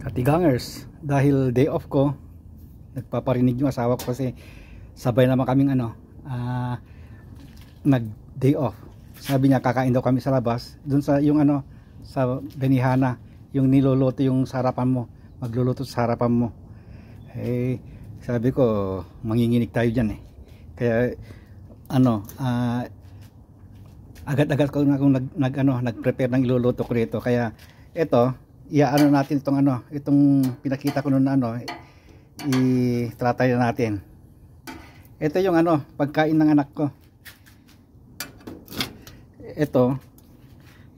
Katigangers, dahil day off ko, nagpaparinig yung asawa ko kasi sabay naman kaming nag day off. Sabi niya kakain daw kami sa labas, dun sa yung sa Benihana, yung niluluto yung sarapan mo, magluluto sa harapan mo. Eh sabi ko manginginig tayo diyan eh. Kaya agad-agad ko nag-prepare ng iluluto ko rito. Kaya ito, iaano natin itong pinakita ko noon i-tratay na natin. Ito yung pagkain ng anak ko. Ito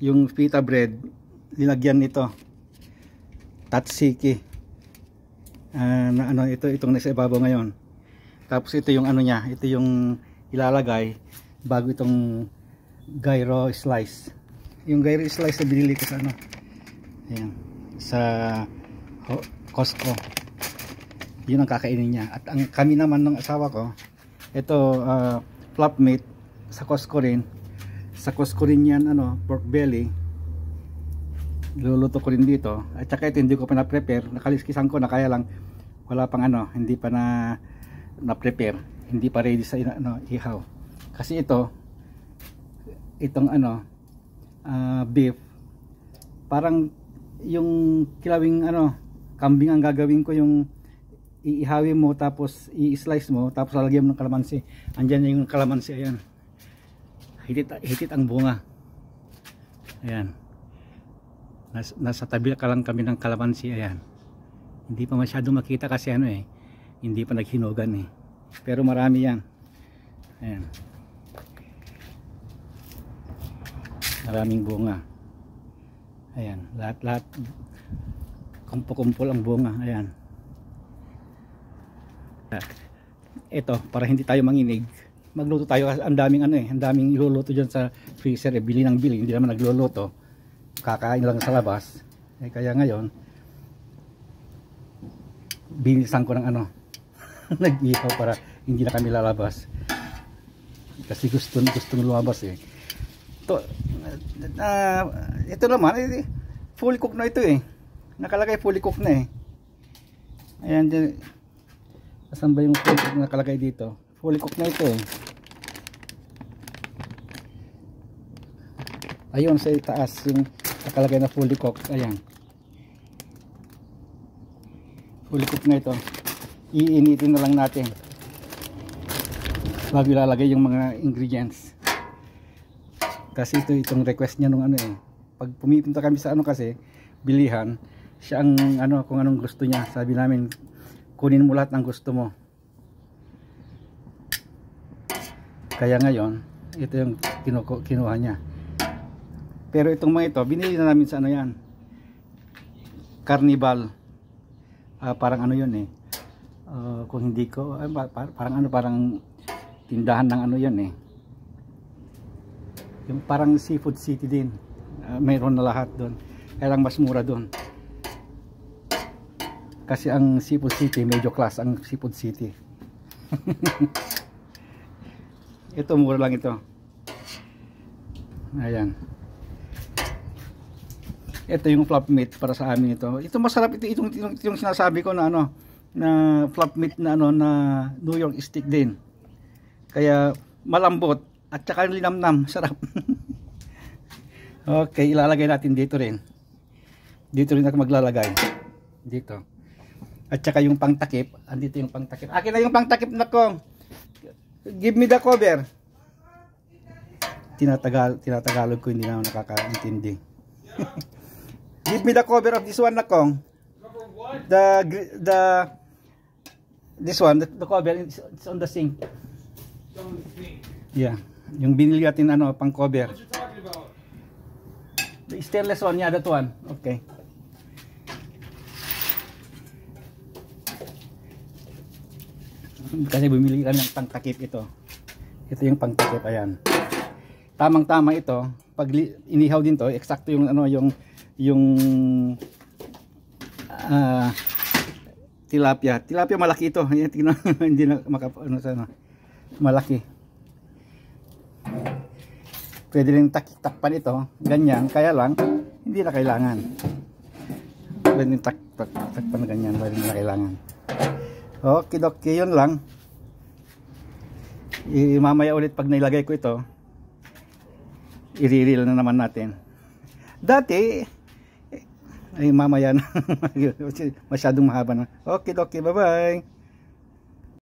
yung pita bread, linagyan nito tatsiki. Itong nasa ibabaw ngayon. Tapos ito yung niya, ito yung ilalagay bago itong gyro slice. Yung gyro slice na binili ko sa ayan, sa Costco. Yun ang kakainin niya. At kami naman ng asawa ko, ito flop meat sa Costco rin. Sa Costco rin yan, pork belly. Luluto ko rin dito. At saka ito hindi ko pa na-prepare. Nakaliskisan ko na, kaya lang wala pang hindi pa na-prepare. Hindi pa ready sa ihaw. Kasi itong beef, parang yung kilawing kambing ang gagawin ko, yung iihawin mo tapos i-slice mo tapos lalagyan mo ng kalamansi. Andyan yung kalamansi, ayan. Hitit ang bunga. Ayan. Nasa tabi ka lang kami ng kalamansi, ayan. Hindi pa masyado makita kasi hindi pa naghinugan eh. Pero marami yan. Ayan. Maraming bunga. Ayan, lahat kumpul-kumpul ang bunga. Ayan. Ito, para hindi tayo manginig, magluto tayo. Ang daming ang daming iluluto diyan sa freezer, bili ng bili, hindi naman nagluluto. Kakain lang sa labas. Kaya ngayon binisan ko ng nag-ihaw para hindi na kami lalabas. Kasi gustong lumabas eh. Ito naman fully cooked na ito eh. Nakalagay fully cooked na eh. Ayan, asan ba yung fully cooked na nakalagay dito? Fully cooked na ito eh. Ayun sa itaas yung nakalagay na fully cooked. Ayan, fully cooked na ito. Iinitin na lang natin bago ilalagay yung mga ingredients. Kasi itong request niya nung pag pumipunta kami sa kasi bilihan, siya ang kung anong gusto niya. Sabi namin, kunin mo lahat ng gusto mo. Kaya ngayon ito yung kinuha niya. Pero itong mga ito binili na namin sa yan, Carnival. Parang yun eh. Kung hindi ko parang tindahan ng yun eh. Yung parang Seafood City din. Mayroon na lahat doon. Kaya lang mas mura doon. Kasi ang Seafood City, medyo class ang Seafood City. Ito, mura lang ito. Ayan. Ito yung flop meat para sa amin ito. Ito masarap ito. Yung sinasabi ko na na flop meat na na New York steak din. Kaya malambot. At saka linamnam, sarap. Okay, ilalagay natin dito rin. Dito rin ako maglalagay. Dito. At saka yung pangtakip, andito yung pangtakip. Akin na yung pangtakip na ko. Give me the cover. Tinatagalog ko, hindi na ako nakakaintindi. Give me the cover of this one na kong. This one, the cover is on the sink. Yeah. Yung binili natin pang cover. The stainless one, yeah, that one. Okay. Kasi bumili kami ng pangtakip ito. Ito yung pangtakip, ayan. Tamang-tama ito. Pag inihaw din to, eksakto yung yung tilapia. Tilapia malaki ito. Ayan, tingnan, hindi na malaki. Pwede rin takpan ito, ganyan, kaya lang hindi na kailangan. pwedeng takpan na ganyan, pwedeng na kailangan. Okay, yun lang. Mamaya ulit pag nailagay ko ito, i-reel na naman natin. Dati ay mamaya na masyadong mahaba na. Okay, bye bye.